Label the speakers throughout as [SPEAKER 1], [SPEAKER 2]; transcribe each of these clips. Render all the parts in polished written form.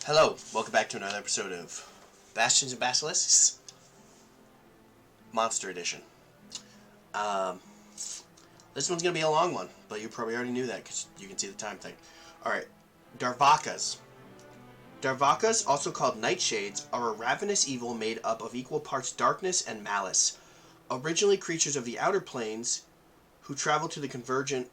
[SPEAKER 1] Hello, welcome back to another episode of Bastions and Basilisks, Monster Edition. This one's going to be a long one, but you probably already knew that because you can see the time thing. Alright, Darvakkas. Darvakkas, also called Nightshades, are a ravenous evil made up of equal parts darkness and malice. Originally creatures of the outer planes who travel to the convergence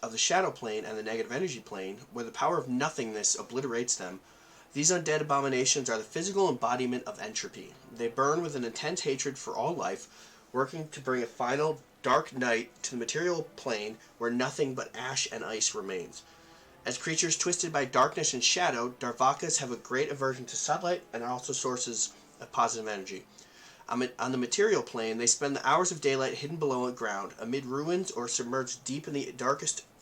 [SPEAKER 1] of the shadow plane and the negative energy plane, where the power of nothingness obliterates them. These undead abominations are the physical embodiment of entropy. They burn with an intense hatred for all life, working to bring a final dark night to the material plane where nothing but ash and ice remains. As creatures twisted by darkness and shadow, Darvakkas have a great aversion to sunlight and are also sources of positive energy. On the material plane, they spend the hours of daylight hidden below the ground, amid ruins or submerged deep in the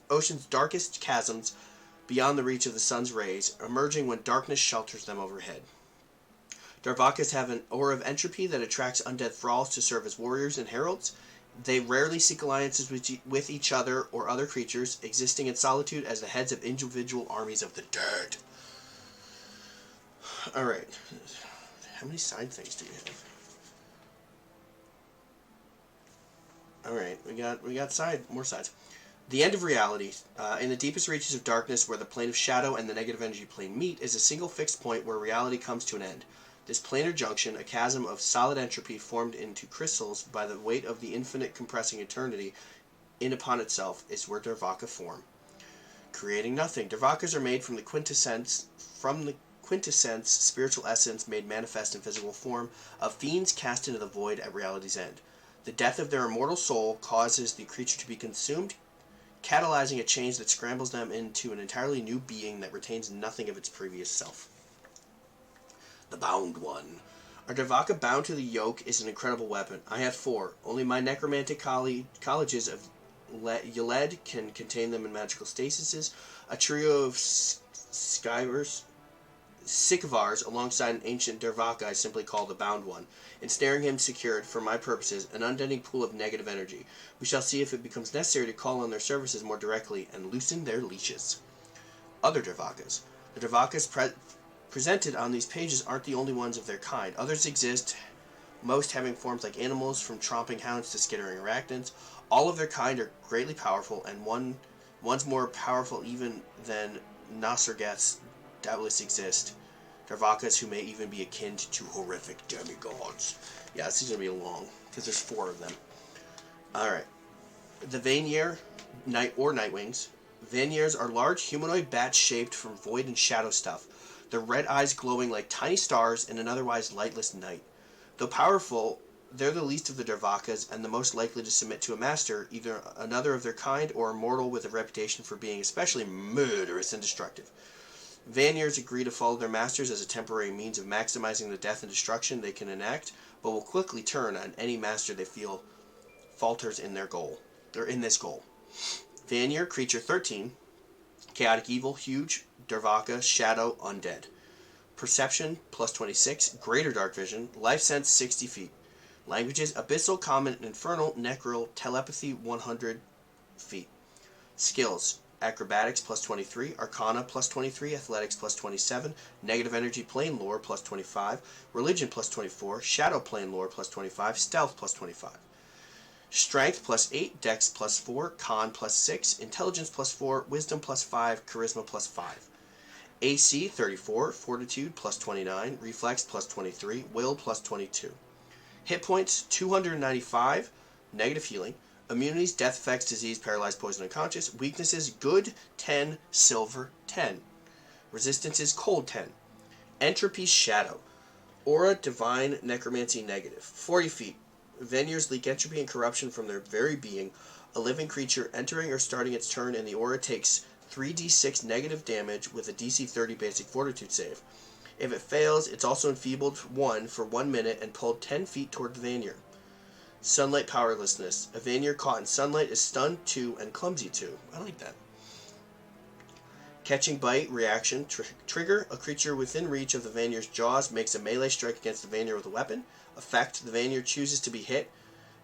[SPEAKER 1] ocean's darkest chasms, beyond the reach of the sun's rays, emerging when darkness shelters them overhead. Darvakkas have an aura of entropy that attracts undead thralls to serve as warriors and heralds. They rarely seek alliances with each other or other creatures, existing in solitude as the heads of individual armies of the dead. Alright. How many side things do you have? Alright, we got more sides. The end of reality. In the deepest reaches of darkness, where the plane of shadow and the negative energy plane meet, is a single fixed point where reality comes to an end. This planar junction, a chasm of solid entropy formed into crystals by the weight of the infinite compressing eternity in upon itself, is where Darvakka form. Creating nothing. Darvakkas are made from the quintessence spiritual essence made manifest in physical form, of fiends cast into the void at reality's end. The death of their immortal soul causes the creature to be consumed, catalyzing a change that scrambles them into an entirely new being that retains nothing of its previous self. The Bound One. Our Darvakka bound to the yoke is an incredible weapon. I have 4. Only my necromantic colleges of Yeled can contain them in magical stasises. A trio of Sikavars alongside an ancient Darvakka I simply call the Bound One, ensnaring him secured, for my purposes, an unending pool of negative energy. We shall see if it becomes necessary to call on their services more directly and loosen their leashes. Other Darvakkas. The Darvakkas presented on these pages aren't the only ones of their kind. Others exist, most having forms like animals, from tromping hounds to skittering arachnids. All of their kind are greatly powerful, and one's more powerful even than Nasargaths doubtless exist. Darvakkas who may even be akin to horrific demigods. Yeah, this is going to be long, because there's 4 of them. Alright. The Vanir, Nightwings. Vanirs are large humanoid bats shaped from void and shadow stuff, their red eyes glowing like tiny stars in an otherwise lightless night. Though powerful, they're the least of the Darvakkas and the most likely to submit to a master, either another of their kind or immortal with a reputation for being especially murderous and destructive. Vanirs agree to follow their masters as a temporary means of maximizing the death and destruction they can enact, but will quickly turn on any master they feel falters in this goal. Vanir, creature 13, chaotic evil, huge, Darvakka, shadow, undead. Perception, plus 26, greater dark vision, life sense 60 feet. Languages, abyssal, common, infernal, necral, telepathy 100 feet. Skills, acrobatics plus 23, arcana plus 23, athletics plus 27, negative energy plane lore plus 25, religion plus 24, shadow plane lore plus 25, stealth plus 25. Strength plus 8, dex plus 4, con plus 6, intelligence plus 4, wisdom plus 5, charisma plus 5. AC 34, fortitude plus 29, reflex plus 23, will plus 22. Hit points 295, negative healing. Immunities, death effects, disease, paralyzed, poison, unconscious. Weaknesses, good 10, silver 10. Resistances, cold 10. Entropy, shadow. Aura, divine, necromancy, negative. 40 feet. Vanirs leak entropy and corruption from their very being. A living creature entering or starting its turn in the aura takes 3d6 negative damage with a DC 30 basic fortitude save. If it fails, it's also enfeebled 1 for 1 minute and pulled 10 feet toward the Vanir. Sunlight powerlessness. A Vanir caught in sunlight is stunned 2 and clumsy 2. I like that. Catching bite, reaction, trigger. A creature within reach of the Vanir's jaws makes a melee strike against the Vanir with a weapon. Effect, the Vanir chooses to be hit.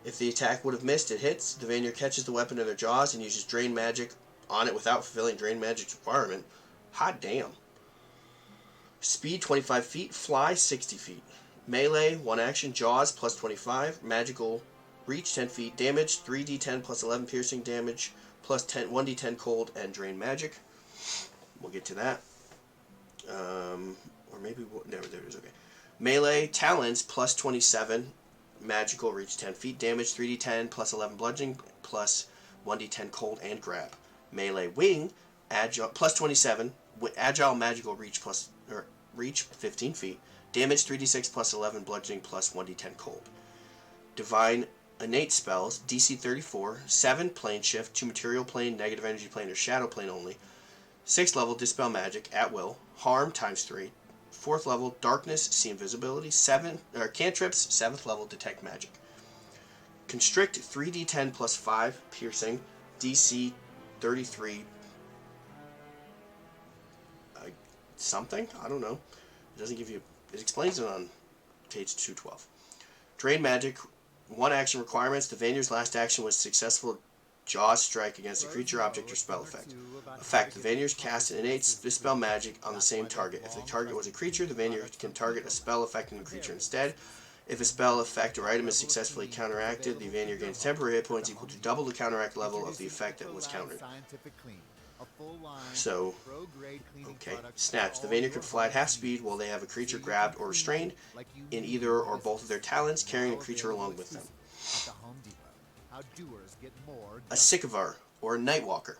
[SPEAKER 1] If the attack would have missed, it hits. The Vanir catches the weapon in their jaws and uses drain magic on it without fulfilling drain magic's requirement. Hot damn. Speed 25 feet, fly 60 feet. Melee, 1 action, jaws plus 25, magical reach 10 feet, damage 3d10 plus 11 piercing damage, plus 1d10 cold, and drain magic. We'll get to that. Or maybe, there it is, okay. Melee, talons plus 27, magical reach 10 feet, damage 3d10 plus 11 bludgeoning, plus 1d10 cold, and grab. Melee, wing, agile, plus 27, agile magical reach reach 15 feet, damage 3d6 plus 11 bludgeoning, plus 1d10 cold. Divine innate spells, DC 34, 7 plane shift, 2 material plane, negative energy plane, or shadow plane only. 6th level dispel magic at will, harm times 3. 4th level darkness, see invisibility. Cantrips, 7th level detect magic. Constrict 3d10 plus 5 piercing, DC 33 something? I don't know. It doesn't give you... It explains it on page 212. Drain magic, 1 action requirements. The Vanier's last action was successful jaws strike against a creature, object, or spell effect. Effect, the Vanier's cast an innate dispel magic on the same target. If the target was a creature, the Vanier can target a spell affecting the creature instead. If a spell, effect, or item is successfully counteracted, the Vanier gains temporary hit points equal to double the counteract level of the effect that was countered. So, okay. Snatch. The Vanier can fly at half speed while they have a creature grabbed or restrained in either or both of their talons, carrying a creature along with them. A Sycovar, or a Nightwalker.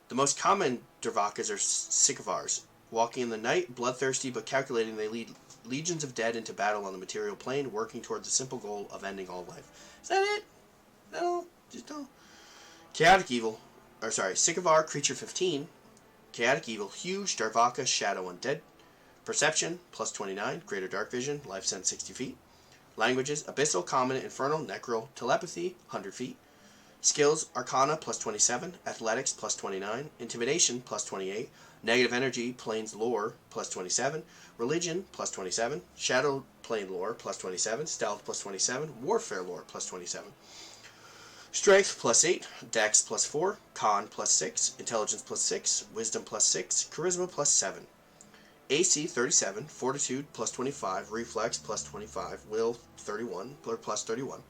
[SPEAKER 1] The most common Darvakkas are Sycovars. Walking in the night, bloodthirsty but calculating, they lead legions of dead into battle on the material plane, working towards the simple goal of ending all life. Is that it? No, just no. Chaotic Evil. Sycovar, creature 15. Chaotic Evil, huge, Darvakka, shadow, undead. Perception, plus 29. Greater dark vision, life sense 60 feet. Languages, Abyssal, Common, Infernal, Necral, Telepathy, 100 feet. Skills, Arcana, plus 27. Athletics, plus 29. Intimidation, plus 28. Negative Energy, Planes Lore, plus 27. Religion, plus 27. Shadow Plane Lore, plus 27. Stealth, plus 27. Warfare Lore, plus 27. Strength, plus 8. Dex, plus 4. Con, plus 6. Intelligence, plus 6. Wisdom, plus 6. Charisma, plus 7. AC, 37. Fortitude, plus 25. Reflex, plus 25. Will, 31, or plus 31.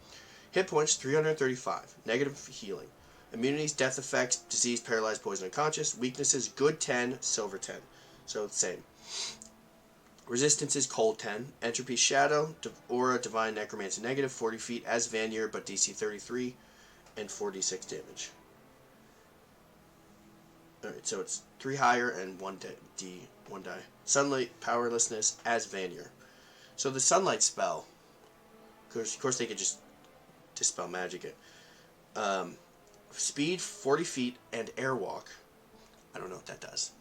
[SPEAKER 1] Hit points, 335. Negative healing. Immunities, death effects, disease, paralyzed, poison, unconscious. Weaknesses, good 10, silver 10. So the same. Resistances, cold 10. Entropy, shadow. Aura, divine, necromancy, negative, 40 feet as Vanier, but DC 33 and 46 damage. Alright, so it's 3 higher and 1 die. Sunlight, powerlessness as Vanier. So the sunlight spell, of course they could just dispel magic it. Speed 40 feet and airwalk. I don't know what that does.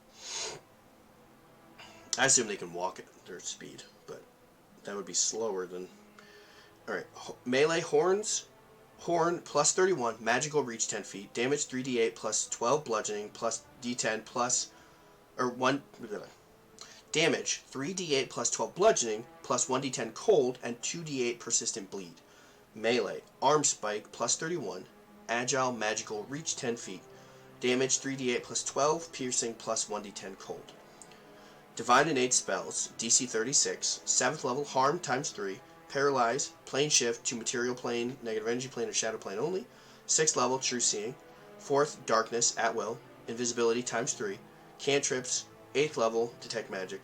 [SPEAKER 1] I assume they can walk at their speed, but that would be slower than... Alright, melee horns. Horn plus 31, magical reach 10 feet, damage 3d8 plus 12 bludgeoning plus d10 plus... Damage 3d8 plus 12 bludgeoning plus 1d10 cold and 2d8 persistent bleed. Melee, arm spike plus 31, agile magical reach 10 feet, damage 3d8 plus 12, piercing plus 1d10 cold. Divine innate spells, DC 36, 7th level, harm times 3, paralyze, plane shift to material plane, negative energy plane, or shadow plane only. 6th level, true seeing. 4th, darkness at will, invisibility times 3, cantrips, 8th level, detect magic,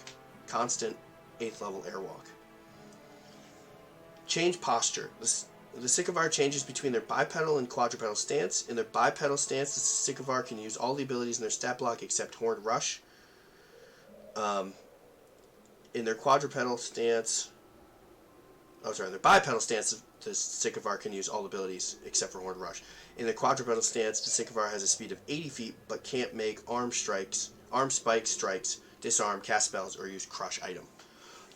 [SPEAKER 1] constant, 8th level, airwalk. Change posture. The Sycovar changes between their bipedal and quadrupedal stance. In their bipedal stance, the Sycovar can use all the abilities in their stat block except Horned Rush. In their quadrupedal stance... their bipedal stance, the Sycovar can use all abilities except for Horned Rush. In their quadrupedal stance, the Sycovar has a speed of 80 feet, but can't make arm spike strikes, disarm, cast spells, or use crush item.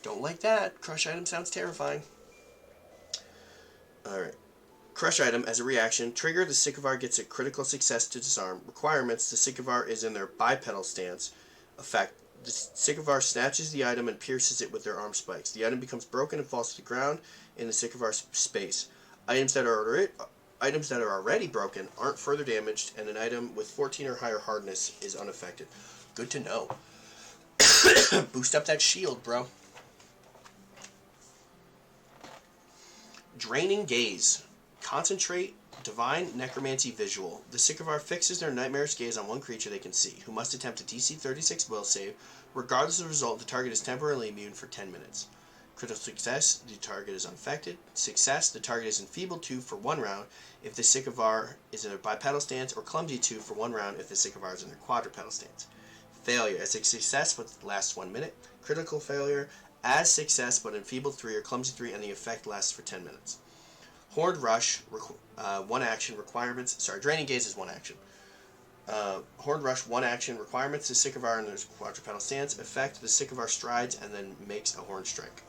[SPEAKER 1] Don't like that. Crush item sounds terrifying. Alright. Crush item, as a reaction, trigger, the Sycovar gets a critical success to disarm. Requirements, the Sycovar is in their bipedal stance. Effect, the Sycovar snatches the item and pierces it with their arm spikes. The item becomes broken and falls to the ground in the Sycovar space. Items that are already broken aren't further damaged, and an item with 14 or higher hardness is unaffected. Good to know. Boost up that shield, bro. Draining Gaze. Concentrate Divine Necromancy Visual. The Sycovar fixes their nightmarish gaze on one creature they can see, who must attempt a DC 36 will save. Regardless of the result, the target is temporarily immune for 10 minutes. Critical success, the target is unaffected. Success, the target is enfeebled 2 for 1 round if the Sycovar is in a bipedal stance, or clumsy 2 for 1 round if the Sycovar is in their quadrupedal stance. Failure, as a success but lasts 1 minute. Critical failure, as success but enfeebled 3 or clumsy 3, and the effect lasts for 10 minutes. Horned Rush, 1 action requirements. Sorry, Draining Gaze is 1 action. Horned Rush, 1 action requirements. The Sycovar in their quadrupedal stance. Effect, the Sycovar strides and then makes a Horned Strike.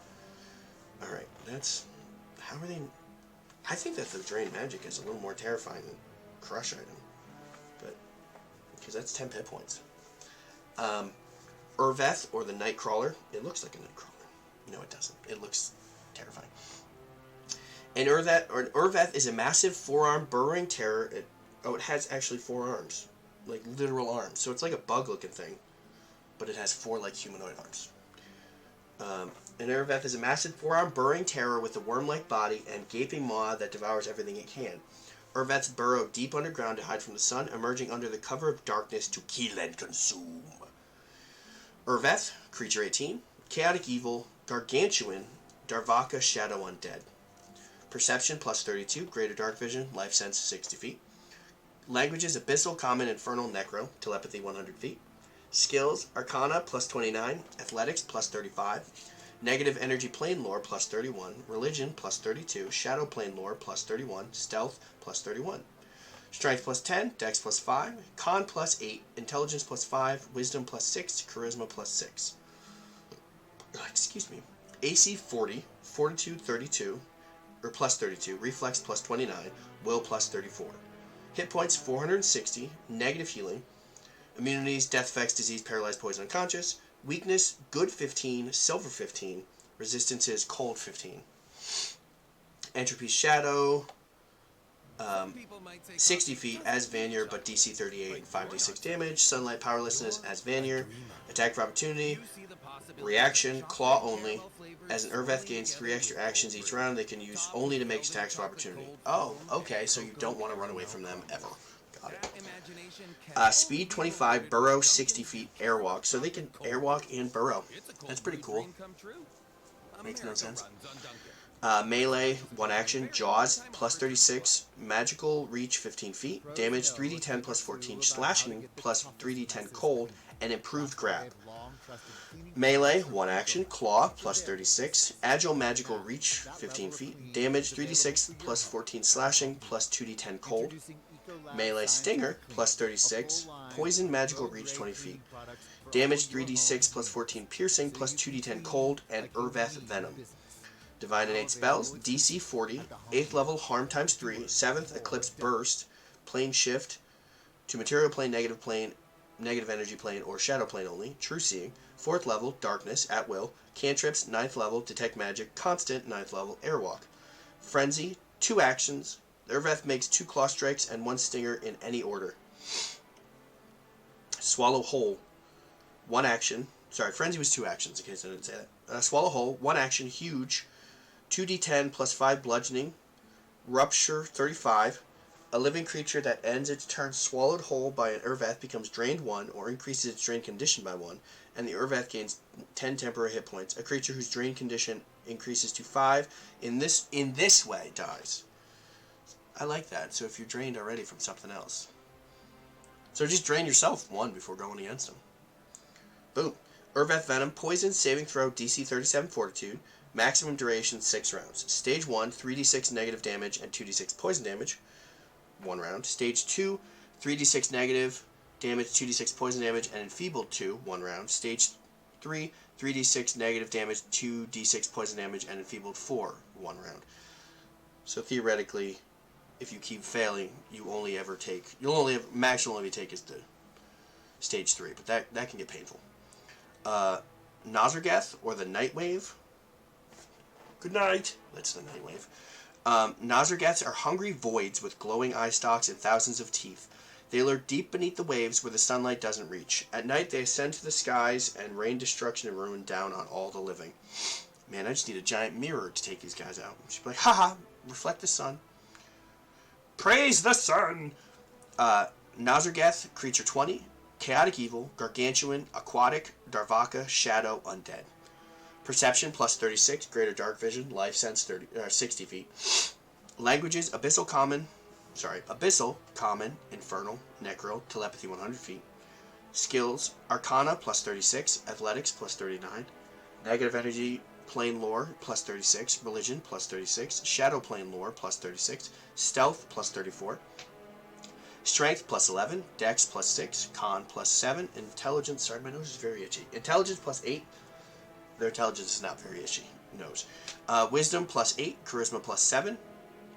[SPEAKER 1] Alright, that's... How are they... I think that the Drain Magic is a little more terrifying than Crush item. But... Because that's 10 hit points. Urveth, or the Nightcrawler. It looks like a Nightcrawler. No, it doesn't. It looks terrifying. And Urveth is a massive 4-arm burrowing terror. It has actually 4 arms. Like, literal arms. So it's like a bug-looking thing. But it has 4, like, humanoid arms. And Urveth is a massive 4-arm burrowing terror with a worm-like body and gaping maw that devours everything it can. Urveths burrow deep underground to hide from the sun, emerging under the cover of darkness to kill and consume. Urveth, creature 18, chaotic evil, gargantuan, Darvakka shadow undead. Perception plus 32, greater dark vision, life sense 60 feet. Languages abyssal, common, infernal, necro, telepathy 100 feet. Skills Arcana plus 29, athletics plus 35. Negative energy plane lore plus 31, religion plus 32, shadow plane lore plus 31, stealth plus 31. Strength plus 10, dex plus 5, con plus 8, intelligence plus 5, wisdom plus 6, charisma plus 6. Excuse me. AC 40, fortitude 32, or plus 32, reflex plus 29, will plus 34. Hit points 460, negative healing. Immunities, death effects, disease, paralyzed, poison, unconscious. Weakness, good 15, silver 15. Resistances, cold 15. Entropy, shadow, 60 feet as Vanier, but DC 38 and 5d6 damage. Sunlight, powerlessness as Vanier. Attack for opportunity. Reaction, claw only. As an Urveth gains 3 extra actions each round, they can use only to make attacks for opportunity. Oh, okay, so you don't want to run away from them ever. Got it. Speed 25, burrow 60 feet, airwalk. So they can airwalk and burrow. That's pretty cool. Makes no sense. Melee, 1 action, jaws, plus 36, magical, reach 15 feet, damage 3d10 plus 14, slashing plus 3d10 cold, and improved grab. Melee, 1 action, claw, plus 36, agile, magical, reach 15 feet, damage 3d6 plus 14 slashing, plus 2d10 cold. Melee Stinger, plus 36, poison, magical, reach 20 feet, damage 3d6 plus 14 piercing, plus 2d10 cold, and Urveth Venom. Divine Innate Spells, DC 40, 8th level, harm times 3, 7th, Eclipse Burst, plane shift, to material plane, negative energy plane, or shadow plane only, true seeing, 4th level, darkness, at will, cantrips, 9th level, detect magic, constant, 9th level, airwalk. Frenzy, 2 actions, Urveth makes 2 claw strikes and 1 stinger in any order. Swallow Whole, 1 action, sorry, Frenzy was 2 actions, in case I didn't say that. Swallow Whole, 1 action, huge, 2d10 plus 5 bludgeoning, rupture 35. A living creature that ends its turn swallowed whole by an Urveth becomes drained 1 or increases its drain condition by 1, and the Urveth gains 10 temporary hit points. A creature whose drain condition increases to 5 in this way dies. I like that. So if you're drained already from something else, so just drain yourself 1 before going against them. Boom. Urveth Venom, poison, saving throw, DC 37 fortitude. Maximum duration 6 rounds. Stage 1, 3d6 negative damage and 2d6 poison damage, 1 round. Stage 2, 3d6 negative damage, 2d6 poison damage, and enfeebled 2, 1 round. Stage 3, 3d6 negative damage, 2d6 poison damage, and enfeebled 4, 1 round. So theoretically, if you keep failing, max you'll only take is the stage 3, but that can get painful. Nazargath, or the Nightwave. Good night. That's the Nightwave. Nazargaths are hungry voids with glowing eye stalks and thousands of teeth. They lurk deep beneath the waves where the sunlight doesn't reach. At night, they ascend to the skies and rain destruction and ruin down on all the living. Man, I just need a giant mirror to take these guys out. She'd be like, haha, reflect the sun. Praise the sun! Nazargeth, creature 20. Chaotic evil, gargantuan, aquatic, Darvakka, shadow, undead. Perception plus 36, greater dark vision, life sense 60 feet. Languages, abyssal, common, infernal, necro, telepathy 100 feet. Skills, arcana plus 36, athletics plus 39, negative energy, plane lore plus 36, religion plus 36, shadow plane lore plus 36, stealth plus 34, strength plus 11, dex plus 6, con plus 7, intelligence, sorry my nose is very itchy, intelligence plus 8, their intelligence is not very itchy, nose, wisdom plus 8, charisma plus 7,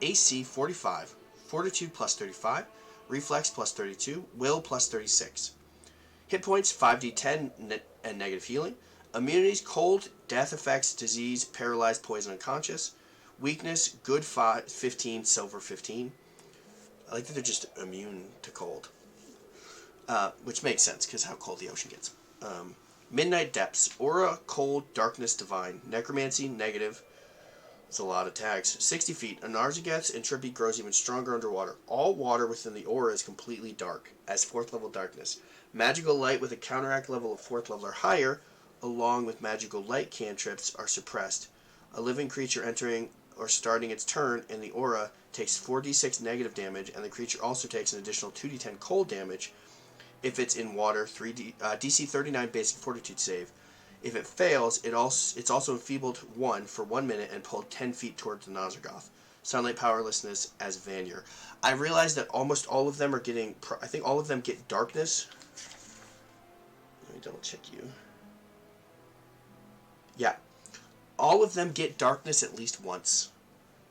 [SPEAKER 1] AC 45, fortitude plus 35, reflex plus 32, will plus 36. Hit points 5d10 and negative healing. Immunities, cold, death effects, disease, paralyzed, poison, unconscious. Weakness, good 15, silver 15. I like that they're just immune to cold. Which makes sense, because how cold the ocean gets. Midnight Depths, aura, cold, darkness, divine. Necromancy, negative. That's a lot of tags. 60 feet. Anarzaget's entropy grows even stronger underwater. All water within the aura is completely dark, as 4th level darkness. Magical light with a counteract level of 4th level or higher, along with magical light cantrips, are suppressed. A living creature entering or starting its turn in the aura takes 4d6 negative damage, and the creature also takes an additional 2d10 cold damage if it's in water. DC 39 basic fortitude save. If it fails, it's also enfeebled 1 for 1 minute and pulled 10 feet towards the Nazargoth. Sunlight powerlessness as Vanir. I realized that almost all of them are getting... I think all of them get darkness. Let me double check you. Yeah. All of them get darkness at least once.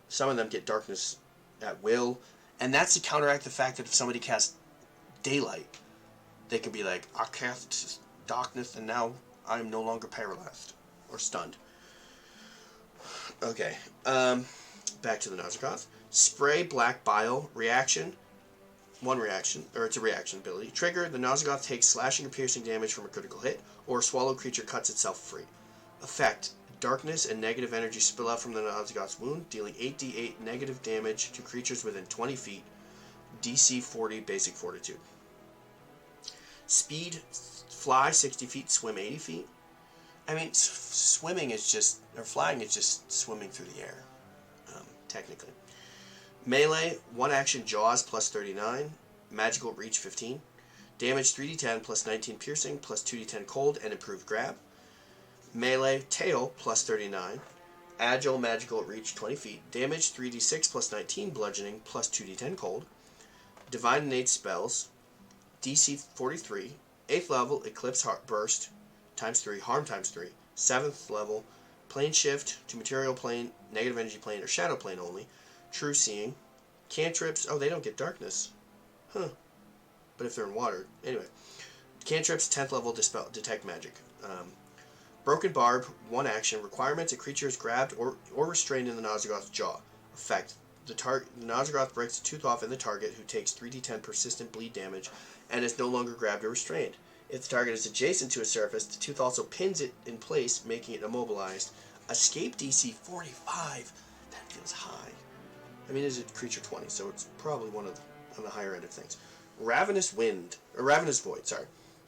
[SPEAKER 1] Some of them get darkness at will. And that's to counteract the fact that if somebody casts daylight, they can be like, I cast darkness and now I'm no longer paralyzed or stunned. Okay, back to the Nazargoth. Spray black bile, reaction, it's a reaction ability. Trigger, the Nazargoth takes slashing or piercing damage from a critical hit, or a swallowed creature cuts itself free. Effect, darkness and negative energy spill out from the Nazargoth's wound, dealing 8d8 negative damage to creatures within 20 feet. DC 40 basic fortitude. Speed, fly 60 feet, swim 80 feet. I mean, swimming is just, or flying is just swimming through the air, technically. Melee, 1 action, jaws plus 39, magical reach 15, damage 3d10 plus 19 piercing plus 2d10 cold and improved grab. Melee, tail plus 39, agile, magical reach 20 feet, damage 3d6 plus 19 bludgeoning plus 2d10 cold. Divine innate spells, DC 43, 8th level, Eclipse Burst, times 3, Harm times 3, 7th level, Plane Shift to Material Plane, Negative Energy Plane, or Shadow Plane only, True Seeing, Cantrips, oh, they don't get Darkness, huh, but if they're in water, anyway, Cantrips, 10th level, Detect Magic, Broken Barb, 1 action, requirements, a creature is grabbed or restrained in the Nazargoth's jaw, effect, the Nazargoth breaks a tooth off in the target, who takes 3d10 persistent bleed damage, and is no longer grabbed or restrained. If the target is adjacent to a surface, the tooth also pins it in place, making it immobilized. Escape DC 45. That feels high. I mean, it's a creature 20, so it's probably on the higher end of things. Ravenous Void,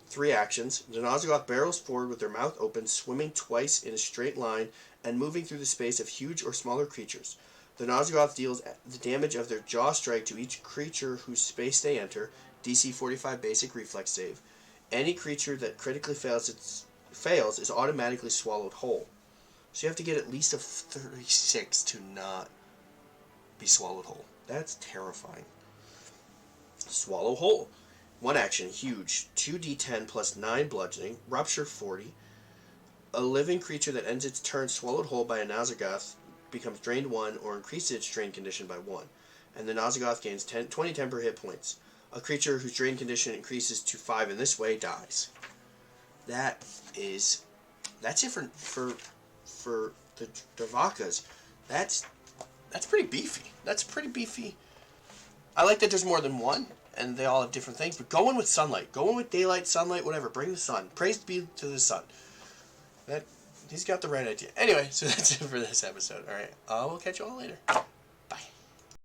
[SPEAKER 1] 3 actions. The Nazargoth barrels forward with their mouth open, swimming twice in a straight line, and moving through the space of huge or smaller creatures. The Nazargoth deals the damage of their jaw strike to each creature whose space they enter, DC 45 basic reflex save. Any creature that critically fails is automatically swallowed whole. So you have to get at least a 36 to not be swallowed whole. That's terrifying. Swallow whole. 1 action, huge. 2d10 plus 9 bludgeoning. Rupture 40. A living creature that ends its turn swallowed whole by a Nazargoth becomes drained 1 or increases its drain condition by 1. And the Nazargoth gains 20 temporary hit points. A creature whose drain condition increases to 5 in this way dies. That's different for the Darvakkas. That's pretty beefy. That's pretty beefy. I like that there's more than one. and they all have different things. But go in with sunlight. Go in with daylight, sunlight, whatever. Bring the sun. Praise be to the sun. He's got the right idea. Anyway, so that's it for this episode. All right, we'll catch you all later.